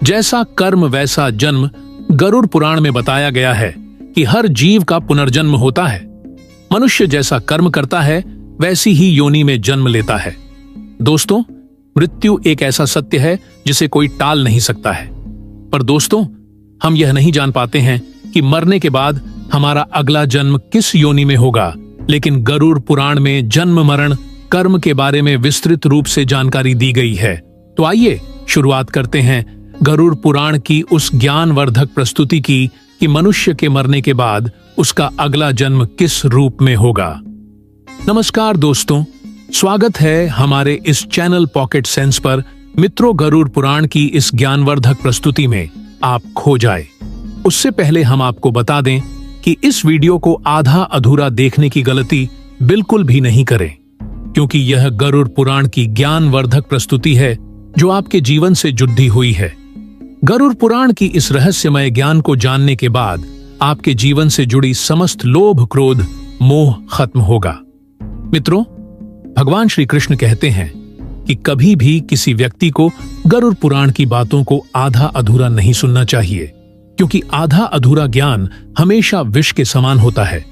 जैसा कर्म वैसा जन्म गरुड़ पुराण में बताया गया है कि हर जीव का पुनर्जन्म होता है। मनुष्य जैसा कर्म करता है वैसी ही योनि में जन्म लेता है। दोस्तों, मृत्यु एक ऐसा सत्य है जिसे कोई टाल नहीं सकता है। पर दोस्तों, हम यह नहीं जान पाते हैं कि मरने के बाद हमारा अगला जन्म किस योनि में होगा। लेकिन गरुड़ पुराण में जन्म मरण कर्म के बारे में विस्तृत रूप से जानकारी दी गई है। तो आइए शुरुआत करते हैं गरुड़ पुराण की उस ज्ञानवर्धक प्रस्तुति की कि मनुष्य के मरने के बाद उसका अगला जन्म किस रूप में होगा। नमस्कार दोस्तों, स्वागत है हमारे इस चैनल पॉकेट सेंस पर। मित्रों, गरुड़ पुराण की इस ज्ञानवर्धक प्रस्तुति में आप खो जाए उससे पहले हम आपको बता दें कि इस वीडियो को आधा अधूरा देखने की गलती बिल्कुल भी नहीं करें, क्योंकि यह गरुड़ पुराण की ज्ञानवर्धक प्रस्तुति है जो आपके जीवन से जुड़ी हुई है। गरुड़ पुराण की इस रहस्यमय ज्ञान को जानने के बाद आपके जीवन से जुड़ी समस्त लोभ, क्रोध, मोह खत्म होगा। मित्रों, भगवान श्री कृष्ण कहते हैं कि कभी भी किसी व्यक्ति को गरुड़ पुराण की बातों को आधा अधूरा नहीं सुनना चाहिए, क्योंकि आधा अधूरा ज्ञान हमेशा विष के समान होता है।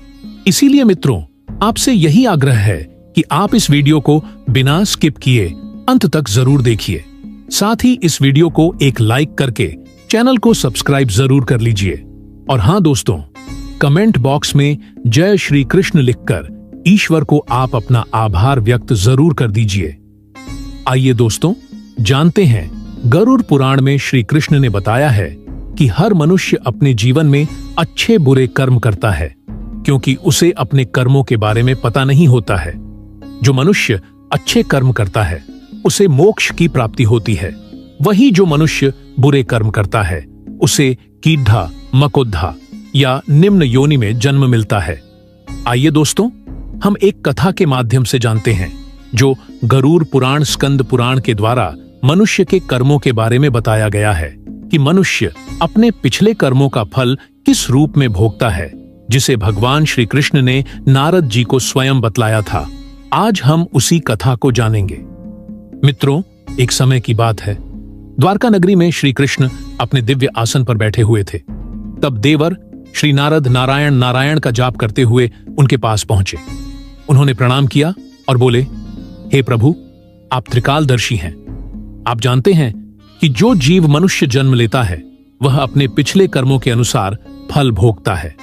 इसीलिए मित्रों, आपसे यही आग्रह है कि आप इस वीडियो को बिना स्किप किए अंत तक जरूर देखिए। साथ ही इस वीडियो को एक लाइक करके चैनल को सब्सक्राइब जरूर कर लीजिए। और हां दोस्तों, कमेंट बॉक्स में जय श्री कृष्ण लिखकर ईश्वर को आप अपना आभार व्यक्त जरूर कर दीजिए। आइए दोस्तों, जानते हैं गरुड़ पुराण में श्री कृष्ण ने बताया है कि हर मनुष्य अपने जीवन में अच्छे बुरे कर्म करता है, क्योंकि उसे अपने कर्मों के बारे में पता नहीं होता है। जो मनुष्य अच्छे कर्म करता है उसे मोक्ष की प्राप्ति होती है। वही जो मनुष्य बुरे कर्म करता है उसे कीढ़ा, मकोद्धा या निम्न योनि में जन्म मिलता है। आइए दोस्तों, हम एक कथा के माध्यम से जानते हैं जो गरुड़ पुराण स्कंद पुराण के द्वारा मनुष्य के कर्मों के बारे में बताया गया है कि मनुष्य अपने पिछले कर्मों का फल किस रूप में भोगता है, जिसे भगवान श्री कृष्ण ने नारद जी को स्वयं बतलाया था। आज हम उसी कथा को जानेंगे। मित्रों, एक समय की बात है, द्वारका नगरी में श्री कृष्ण अपने दिव्य आसन पर बैठे हुए थे। तब देवर श्री नारद नारायण नारायण का जाप करते हुए उनके पास पहुंचे। उन्होंने प्रणाम किया और बोले, हे प्रभु, आप त्रिकालदर्शी हैं। आप जानते हैं कि जो जीव मनुष्य जन्म लेता है वह अपने पिछले कर्मों के अनुसार फल भोगता है।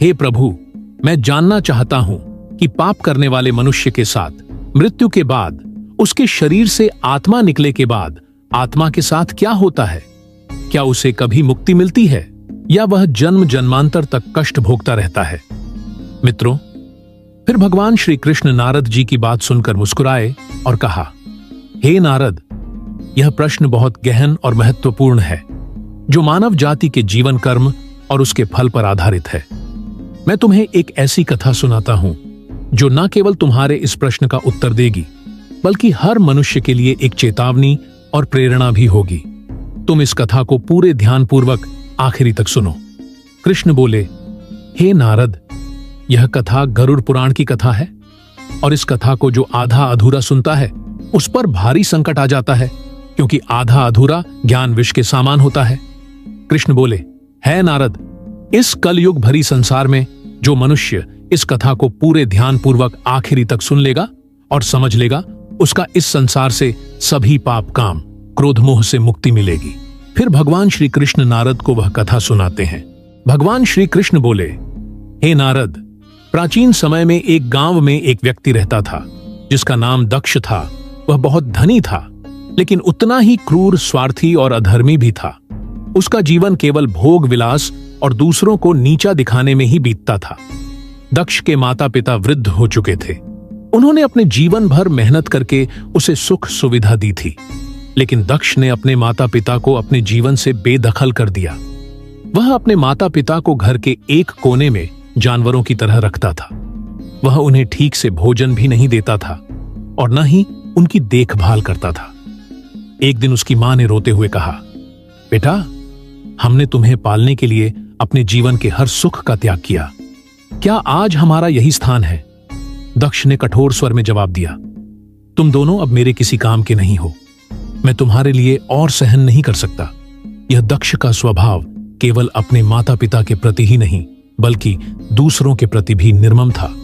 हे प्रभु, मैं जानना चाहता हूं कि पाप करने वाले मनुष्य के साथ मृत्यु के बाद उसके शरीर से आत्मा निकले के बाद आत्मा के साथ क्या होता है? क्या उसे कभी मुक्ति मिलती है या वह जन्म जन्मांतर तक कष्ट भोगता रहता है? मित्रों, फिर भगवान श्री कृष्ण नारद जी की बात सुनकर मुस्कुराए और कहा, हे नारद, यह प्रश्न बहुत गहन और महत्वपूर्ण है, जो मानव जाति के जीवन कर्म और उसके फल पर आधारित है। मैं तुम्हें एक ऐसी कथा सुनाता हूं जो न केवल तुम्हारे इस प्रश्न का उत्तर देगी, बल्कि हर मनुष्य के लिए एक चेतावनी और प्रेरणा भी होगी। तुम इस कथा को पूरे ध्यानपूर्वक आखिरी तक सुनो। कृष्ण बोले, हे नारद, यह कथा गरुड़ पुराण की कथा है और इस कथा को जो आधा अधूरा सुनता है उस पर भारी संकट आ जाता है, क्योंकि आधा अधूरा ज्ञान विष के समान होता है। कृष्ण बोले, है नारद, इस कलयुग भरी संसार में जो मनुष्य इस कथा को पूरे ध्यानपूर्वक आखिरी तक सुन लेगा और समझ लेगा, उसका इस संसार से सभी पाप, काम, क्रोध, मोह से मुक्ति मिलेगी। फिर भगवान श्री कृष्ण नारद को वह कथा सुनाते हैं। भगवान श्री कृष्ण बोले, हे नारद, प्राचीन समय में एक गांव में एक व्यक्ति रहता था जिसका नाम दक्ष था। वह बहुत धनी था, लेकिन उतना ही क्रूर, स्वार्थी और अधर्मी भी था। उसका जीवन केवल भोग विलास और दूसरों को नीचा दिखाने में ही बीतता था। दक्ष के माता पिता वृद्ध हो चुके थे। उन्होंने अपने जीवन भर मेहनत करके उसे सुख सुविधा दी थी, लेकिन दक्ष ने अपने माता पिता को अपने जीवन से बेदखल कर दिया। वह अपने माता पिता को घर के एक कोने में जानवरों की तरह रखता था। वह उन्हें ठीक से भोजन भी नहीं देता था और न ही उनकी देखभाल करता था। एक दिन उसकी मां ने रोते हुए कहा, बेटा, हमने तुम्हें पालने के लिए अपने जीवन के हर सुख का त्याग किया। क्या आज हमारा यही स्थान है? दक्ष ने कठोर स्वर में जवाब दिया, तुम दोनों अब मेरे किसी काम के नहीं हो। मैं तुम्हारे लिए और सहन नहीं कर सकता। यह दक्ष का स्वभाव केवल अपने माता पिता के प्रति ही नहीं बल्कि दूसरों के प्रति भी निर्मम था।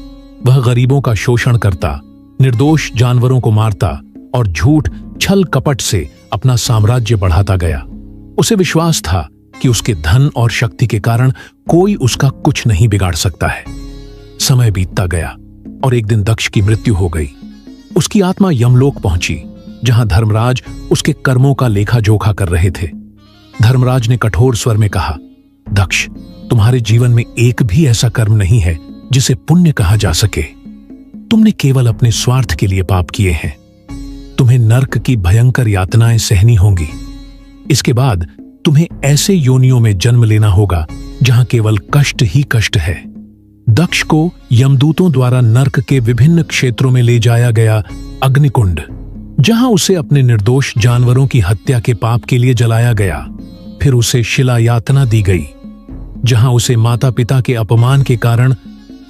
वह गरीबों का शोषण करता, निर्दोष जानवरों को मारता और झूठ छल कपट से अपना साम्राज्य बढ़ाता गया। उसे विश्वास था कि उसके धन और शक्ति के कारण कोई उसका कुछ नहीं बिगाड़ सकता है। समय बीतता गया और एक दिन दक्ष की मृत्यु हो गई। उसकी आत्मा यमलोक पहुंची, जहां धर्मराज उसके कर्मों का लेखा जोखा कर रहे थे। धर्मराज ने कठोर स्वर में कहा, दक्ष, तुम्हारे जीवन में एक भी ऐसा कर्म नहीं है जिसे पुण्य कहा जा सके। तुमने केवल अपने स्वार्थ के लिए पाप किए हैं। तुम्हें नरक की भयंकर यातनाएं सहनी होंगी। इसके बाद तुम्हें ऐसे योनियों में जन्म लेना होगा जहां केवल कष्ट ही कष्ट है। दक्ष को यमदूतों द्वारा नरक के विभिन्न क्षेत्रों में ले जाया गया अग्निकुंड, जहां उसे अपने निर्दोष जानवरों की हत्या के पाप के लिए जलाया गया। फिर उसे शिला यातना दी गई, जहां उसे माता पिता के अपमान के कारण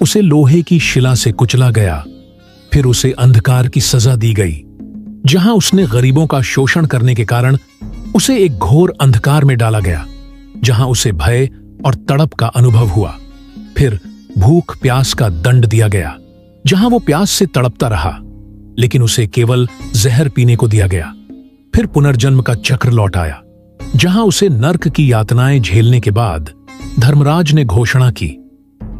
उसे लोहे की शिला से कुचला गया। फिर उसे अंधकार की सजा दी गई, जहां उसने गरीबों का शोषण करने के कारण उसे एक घोर अंधकार में डाला गया, जहां उसे भय और तड़प का अनुभव हुआ। फिर भूख प्यास का दंड दिया गया, जहां वो प्यास से तड़पता रहा, लेकिन उसे केवल जहर पीने को दिया गया। फिर पुनर्जन्म का चक्र लौट आया, जहां उसे नर्क की यातनाएं झेलने के बाद धर्मराज ने घोषणा की,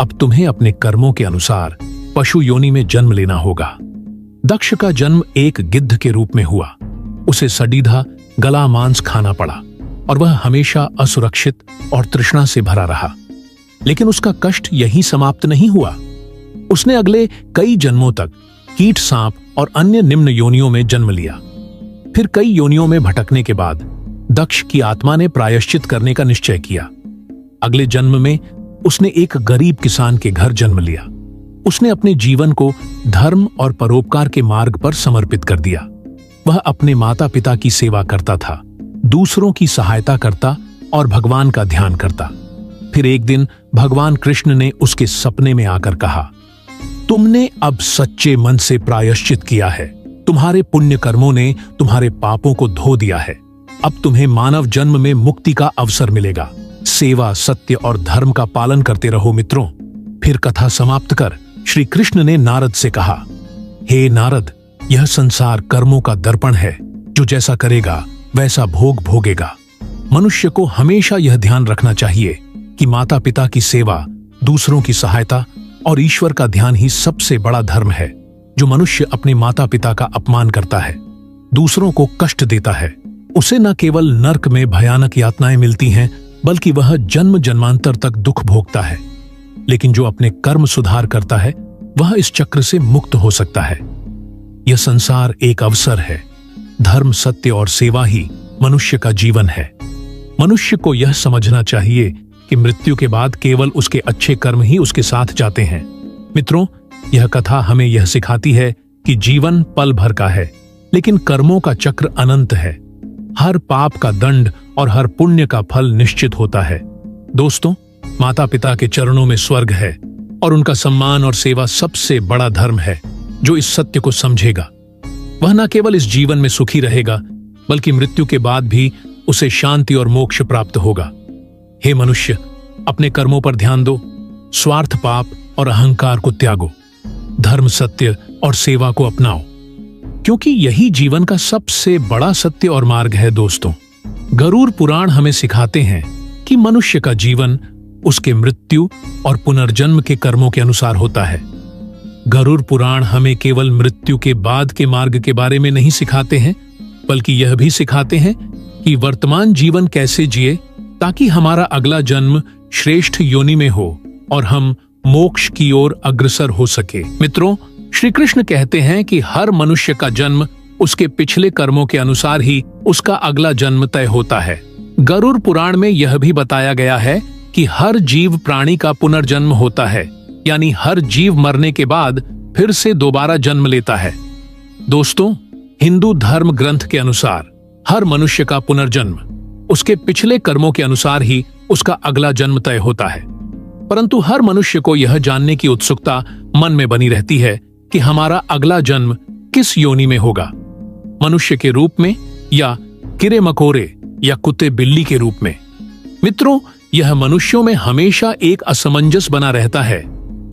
अब तुम्हें अपने कर्मों के अनुसार पशु योनि में जन्म लेना होगा। दक्ष का जन्म एक गिद्ध के रूप में हुआ। उसे सडीधा गला मांस खाना पड़ा और वह हमेशा असुरक्षित और तृष्णा से भरा रहा। लेकिन उसका कष्ट यहीं समाप्त नहीं हुआ। उसने अगले कई जन्मों तक कीट, सांप और अन्य निम्न योनियों में जन्म लिया। फिर कई योनियों में भटकने के बाद दक्ष की आत्मा ने प्रायश्चित करने का निश्चय किया। अगले जन्म में उसने एक गरीब किसान के घर जन्म लिया। उसने अपने जीवन को धर्म और परोपकार के मार्ग पर समर्पित कर दिया। वह अपने माता पिता की सेवा करता था, दूसरों की सहायता करता और भगवान का ध्यान करता। फिर एक दिन भगवान कृष्ण ने उसके सपने में आकर कहा, तुमने अब सच्चे मन से प्रायश्चित किया है। तुम्हारे पुण्य कर्मों ने तुम्हारे पापों को धो दिया है। अब तुम्हें मानव जन्म में मुक्ति का अवसर मिलेगा। सेवा, सत्य और धर्म का पालन करते रहो मित्रों। फिर कथा समाप्त कर श्री कृष्ण ने नारद से कहा, हे नारद, यह संसार कर्मों का दर्पण है। जो जैसा करेगा वैसा भोग भोगेगा। मनुष्य को हमेशा यह ध्यान रखना चाहिए कि माता पिता की सेवा, दूसरों की सहायता और ईश्वर का ध्यान ही सबसे बड़ा धर्म है। जो मनुष्य अपने माता पिता का अपमान करता है, दूसरों को कष्ट देता है, उसे न केवल नर्क में भयानक यातनाएं मिलती हैं, बल्कि वह जन्म जन्मांतर तक दुख भोगता है। लेकिन जो अपने कर्म सुधार करता है, वह इस चक्र से मुक्त हो सकता है। यह संसार एक अवसर है। धर्म, सत्य और सेवा ही मनुष्य का जीवन है। मनुष्य को यह समझना चाहिए कि मृत्यु के बाद केवल उसके अच्छे कर्म ही उसके साथ जाते हैं। मित्रों, यह कथा हमें यह सिखाती है कि जीवन पल भर का है, लेकिन कर्मों का चक्र अनंत है। हर पाप का दंड और हर पुण्य का फल निश्चित होता है। दोस्तों, माता पिता के चरणों में स्वर्ग है और उनका सम्मान और सेवा सबसे बड़ा धर्म है। जो इस सत्य को समझेगा, वह न केवल इस जीवन में सुखी रहेगा, बल्कि मृत्यु के बाद भी उसे शांति और मोक्ष प्राप्त होगा। हे मनुष्य, अपने कर्मों पर ध्यान दो। स्वार्थ, पाप और अहंकार को त्यागो। धर्म, सत्य और सेवा को अपनाओ, क्योंकि यही जीवन का सबसे बड़ा सत्य और मार्ग है। दोस्तों, गरुड़ पुराण हमें सिखाते हैं कि मनुष्य का जीवन उसके मृत्यु और पुनर्जन्म के कर्मों के अनुसार होता है। गरुड़ पुराण हमें केवल मृत्यु के बाद के मार्ग के बारे में नहीं सिखाते हैं, बल्कि यह भी सिखाते हैं कि वर्तमान जीवन कैसे जिए ताकि हमारा अगला जन्म श्रेष्ठ योनि में हो और हम मोक्ष की ओर अग्रसर हो सके। मित्रों, श्री कृष्ण कहते हैं कि हर मनुष्य का जन्म उसके पिछले कर्मों के अनुसार ही उसका अगला जन्म तय होता है। गरुड़ पुराण में यह भी बताया गया है कि हर जीव प्राणी का पुनर्जन्म होता है, यानी हर जीव मरने के बाद फिर से दोबारा जन्म लेता है। दोस्तों, हिंदू धर्म ग्रंथ के अनुसार हर मनुष्य का पुनर्जन्म उसके पिछले कर्मों के अनुसार ही उसका अगला जन्म तय होता है। परंतु हर मनुष्य को यह जानने की उत्सुकता मन में बनी रहती है कि हमारा अगला जन्म किस योनि में होगा, मनुष्य के रूप में या कीड़े मकोड़े या कुत्ते बिल्ली के रूप में। मित्रों, यह मनुष्यों में हमेशा एक असमंजस बना रहता है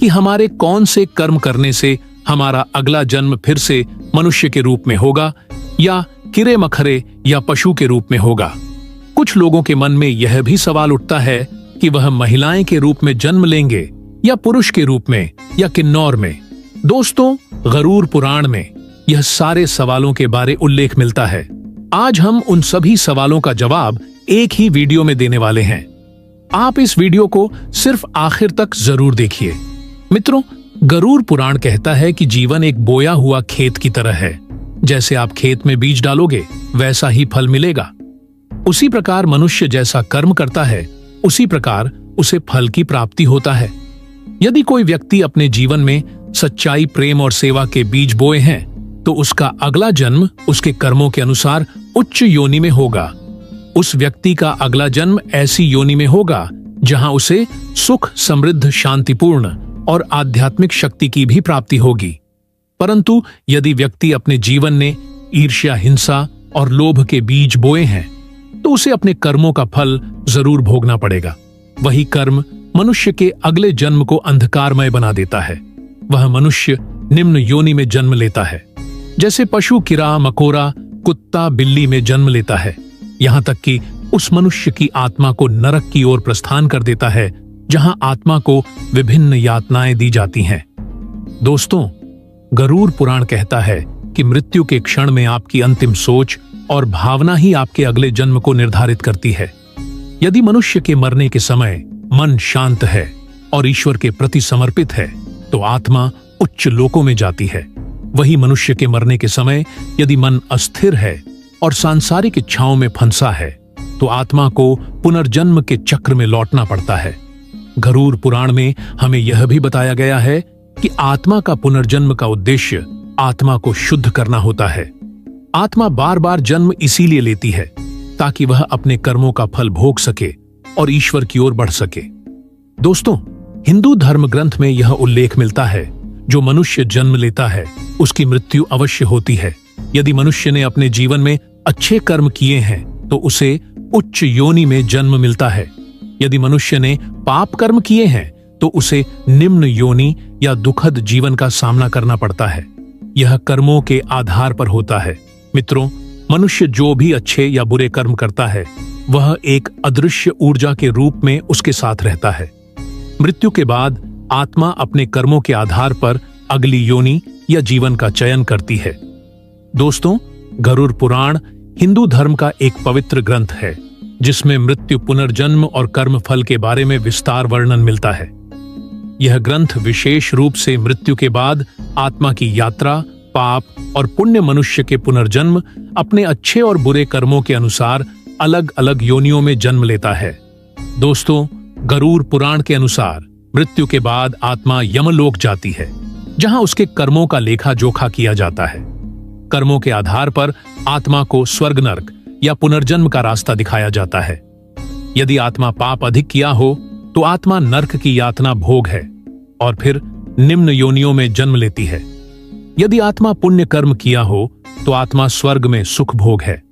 कि हमारे कौन से कर्म करने से हमारा अगला जन्म फिर से मनुष्य के रूप में होगा या कीड़े मकड़े या पशु के रूप में होगा। कुछ लोगों के मन में यह भी सवाल उठता है कि वह महिलाएं के रूप में जन्म लेंगे या पुरुष के रूप में या किन्नौर में। दोस्तों, गरुड़ पुराण में यह सारे सवालों के बारे उल्लेख मिलता है। आज हम उन सभी सवालों का जवाब एक ही वीडियो में देने वाले हैं। आप इस वीडियो को सिर्फ आखिर तक जरूर देखिए। मित्रों, गरुड़ पुराण कहता है कि जीवन एक बोया हुआ खेत की तरह है। जैसे आप खेत में बीज डालोगे वैसा ही फल मिलेगा। उसी प्रकार मनुष्य जैसा कर्म करता है उसी प्रकार उसे फल की प्राप्ति होता है। यदि कोई व्यक्ति अपने जीवन में सच्चाई, प्रेम और सेवा के बीज बोए हैं तो उसका अगला जन्म उसके कर्मों के अनुसार उच्च योनि में होगा। उस व्यक्ति का अगला जन्म ऐसी योनि में होगा जहां उसे सुख, समृद्ध, शांतिपूर्ण और आध्यात्मिक शक्ति की भी प्राप्ति होगी। परंतु यदि व्यक्ति अपने जीवन में ईर्ष्या, हिंसा और लोभ के बीज बोए हैं तो उसे अपने कर्मों का फल जरूर भोगना पड़ेगा। वही कर्म मनुष्य के अगले जन्म को अंधकारमय बना देता है। वह मनुष्य निम्न योनि में जन्म लेता है। जैसे पशु कीड़ा मकोड़ा, कुत्ता बिल्ली में जन्म लेता है, यहाँ तक कि उस मनुष्य की आत्मा को नरक की ओर प्रस्थान कर देता है जहां आत्मा को विभिन्न यातनाएं दी जाती हैं। दोस्तों, गरुड़ पुराण कहता है कि मृत्यु के क्षण में आपकी अंतिम सोच और भावना ही आपके अगले जन्म को निर्धारित करती है। यदि मनुष्य के मरने के समय मन शांत है और ईश्वर के प्रति समर्पित है तो आत्मा उच्च लोकों में जाती है। वही मनुष्य के मरने के समय यदि मन अस्थिर है और सांसारिक इच्छाओं में फंसा है तो आत्मा को पुनर्जन्म के चक्र में लौटना पड़ता है। गरुड़ पुराण में हमें यह भी बताया गया है कि आत्मा का पुनर्जन्म का उद्देश्य आत्मा को शुद्ध करना होता है। आत्मा बार बार जन्म इसीलिए लेती है ताकि वह अपने कर्मों का फल भोग सके और ईश्वर की ओर बढ़ सके। दोस्तों, हिंदू धर्म ग्रंथ में यह उल्लेख मिलता है, जो मनुष्य जन्म लेता है उसकी मृत्यु अवश्य होती है। यदि मनुष्य ने अपने जीवन में अच्छे कर्म किए हैं तो उसे उच्च योनि में जन्म मिलता है। यदि मनुष्य ने पाप कर्म किए हैं तो उसे निम्न योनि या दुखद जीवन का सामना करना पड़ता है। यह कर्मों के आधार पर होता है। मित्रों, मनुष्य जो भी अच्छे या बुरे कर्म करता है वह एक अदृश्य ऊर्जा के रूप में उसके साथ रहता है। मृत्यु के बाद आत्मा अपने कर्मों के आधार पर अगली योनि या जीवन का चयन करती है। दोस्तों, गरुड़ पुराण हिंदू धर्म का एक पवित्र ग्रंथ है जिसमें मृत्यु, पुनर्जन्म और कर्म फल के बारे में विस्तार वर्णन मिलता है। यह ग्रंथ विशेष रूप से मृत्यु के बाद आत्मा की यात्रा, पाप और पुण्य मनुष्य के पुनर्जन्म अपने अच्छे और बुरे कर्मों के अनुसार अलग अलग योनियों में जन्म लेता है। दोस्तों, गरुड़ पुराण के अनुसार मृत्यु के बाद आत्मा यमलोक जाती है जहां उसके कर्मों का लेखा जोखा किया जाता है। कर्मों के आधार पर आत्मा को स्वर्ग, नरक या पुनर्जन्म का रास्ता दिखाया जाता है। यदि आत्मा पाप अधिक किया हो तो आत्मा नरक की यातना भोग है और फिर निम्न योनियों में जन्म लेती है। यदि आत्मा पुण्य कर्म किया हो तो आत्मा स्वर्ग में सुख भोग है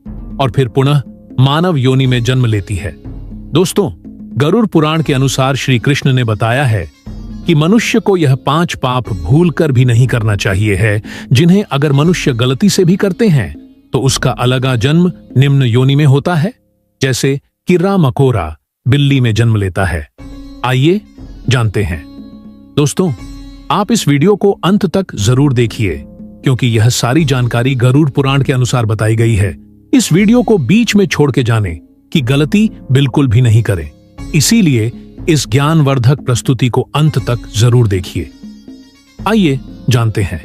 और फिर पुनः मानव योनि में जन्म लेती है। दोस्तों, गरुड़ पुराण के अनुसार श्री कृष्ण ने बताया है कि मनुष्य को यह 5 पाप भूलकर भी नहीं करना चाहिए है, जिन्हें अगर मनुष्य गलती से भी करते हैं तो उसका अलगा जन्म निम्न योनि में होता है। जैसे कीड़ा मकोड़ा बिल्ली में जन्म लेता है। आइए जानते हैं। दोस्तों, आप इस वीडियो को अंत तक जरूर देखिए क्योंकि यह सारी जानकारी गरुड़ पुराण के अनुसार बताई गई है। इस वीडियो को बीच में छोड़ के जाने की गलती बिल्कुल भी नहीं करें। इसीलिए इस ज्ञानवर्धक प्रस्तुति को अंत तक जरूर देखिए। आइए जानते हैं।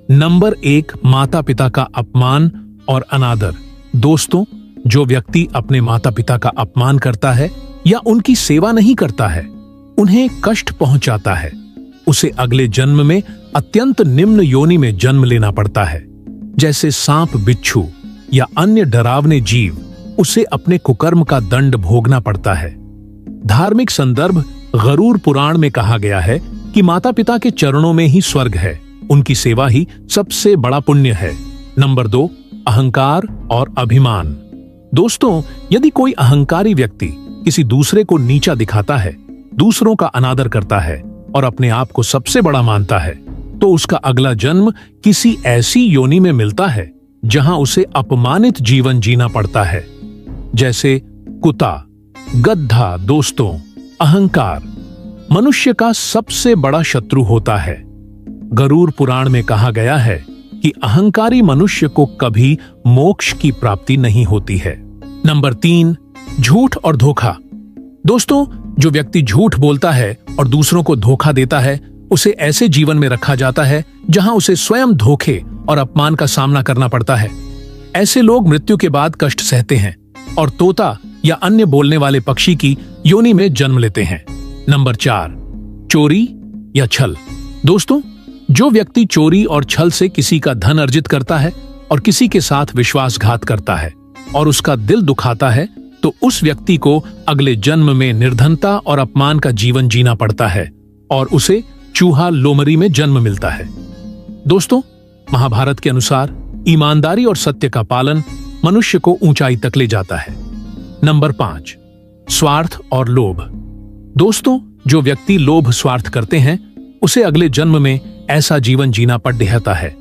नंबर 1, माता पिता का अपमान और अनादर। दोस्तों, जो व्यक्ति अपने माता पिता का अपमान करता है या उनकी सेवा नहीं करता है, उन्हें कष्ट पहुंचाता है, उसे अगले जन्म में अत्यंत निम्न योनि में जन्म लेना पड़ता है। जैसे सांप, बिच्छू या अन्य डरावने जीव, उसे अपने कुकर्म का दंड भोगना पड़ता है। धार्मिक संदर्भ गरुड़ पुराण में कहा गया है कि माता पिता के चरणों में ही स्वर्ग है, उनकी सेवा ही सबसे बड़ा पुण्य है। नंबर 2, अहंकार और अभिमान। दोस्तों, यदि कोई अहंकारी व्यक्ति किसी दूसरे को नीचा दिखाता है, दूसरों का अनादर करता है और अपने आप को सबसे बड़ा मानता है, तो उसका अगला जन्म किसी ऐसी योनि में मिलता है जहां उसे अपमानित जीवन जीना पड़ता है, जैसे कुत्ता, गधा। दोस्तों, अहंकार मनुष्य का सबसे बड़ा शत्रु होता है। गरुड़ पुराण में कहा गया है कि अहंकारी मनुष्य को कभी मोक्ष की प्राप्ति नहीं होती है। नंबर 3, झूठ और धोखा। दोस्तों, जो व्यक्ति झूठ बोलता है और दूसरों को धोखा देता है, उसे ऐसे जीवन में रखा जाता है जहां उसे स्वयं धोखे और अपमान का सामना करना पड़ता है। ऐसे लोग मृत्यु के बाद कष्ट सहते हैं और तोता या अन्य बोलने वाले पक्षी की योनि में जन्म लेते हैं। नंबर 4, चोरी या छल। दोस्तों, जो व्यक्ति चोरी और छल से किसी का धन अर्जित करता है और किसी के साथ विश्वासघात करता है और उसका दिल दुखाता है, तो उस व्यक्ति को अगले जन्म में निर्धनता और अपमान का जीवन जीना पड़ता है और उसे चूहा लोमरी में जन्म मिलता है। दोस्तों, महाभारत के अनुसार ईमानदारी और सत्य का पालन मनुष्य को ऊंचाई तक ले जाता है। नंबर 5, स्वार्थ और लोभ। दोस्तों, जो व्यक्ति लोभ स्वार्थ करते हैं, उसे अगले जन्म में ऐसा जीवन जीना पड़ रहता है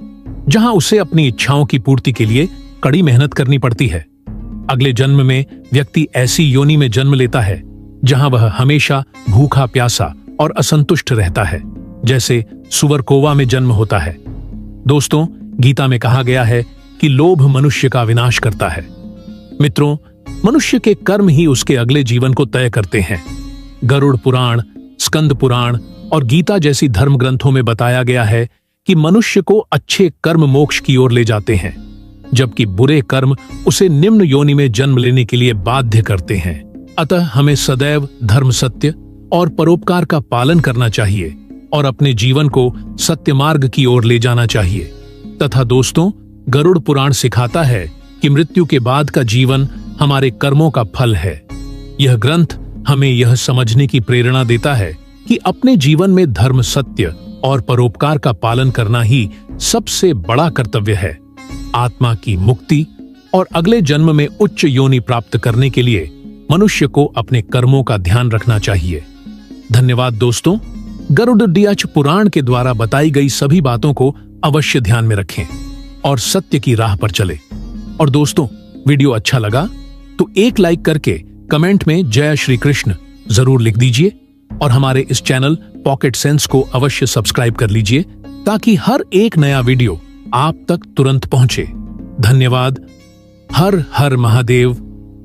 जहां उसे अपनी इच्छाओं की पूर्ति के लिए कड़ी मेहनत करनी पड़ती है। अगले जन्म में व्यक्ति ऐसी योनि में जन्म लेता है जहां वह हमेशा भूखा, प्यासा और असंतुष्ट रहता है, जैसे सुअर कोवा में जन्म होता है। दोस्तों, गीता में कहा गया है कि लोभ मनुष्य का विनाश करता है। मित्रों, मनुष्य के कर्म ही उसके अगले जीवन को तय करते हैं। गरुड़ पुराण, स्कंद पुराण और गीता जैसी धर्म ग्रंथों में बताया गया है कि मनुष्य को अच्छे कर्म मोक्ष की ओर ले जाते हैं, जबकि बुरे कर्म उसे निम्न योनि में जन्म लेने के लिए बाध्य करते हैं। अतः हमें सदैव धर्म, सत्य और परोपकार का पालन करना चाहिए और अपने जीवन को सत्य मार्ग की ओर ले जाना चाहिए। तथा दोस्तों, गरुड़ पुराण सिखाता है कि मृत्यु के बाद का जीवन हमारे कर्मों का फल है। यह ग्रंथ हमें यह समझने की प्रेरणा देता है कि अपने जीवन में धर्म, सत्य और परोपकार का पालन करना ही सबसे बड़ा कर्तव्य है। आत्मा की मुक्ति और अगले जन्म में उच्च योनि प्राप्त करने के लिए मनुष्य को अपने कर्मों का ध्यान रखना चाहिए। धन्यवाद दोस्तों। गरुड़ध्वज पुराण के द्वारा बताई गई सभी बातों को अवश्य ध्यान में रखें और सत्य की राह पर चले। और दोस्तों, वीडियो अच्छा लगा तो एक लाइक करके कमेंट में जय श्री कृष्ण जरूर लिख दीजिए और हमारे इस चैनल पॉकेट सेंस को अवश्य सब्सक्राइब कर लीजिए ताकि हर एक नया वीडियो आप तक तुरंत पहुंचे। धन्यवाद। हर हर महादेव।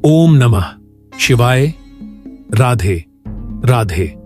ओम नमः शिवाय। राधे राधे।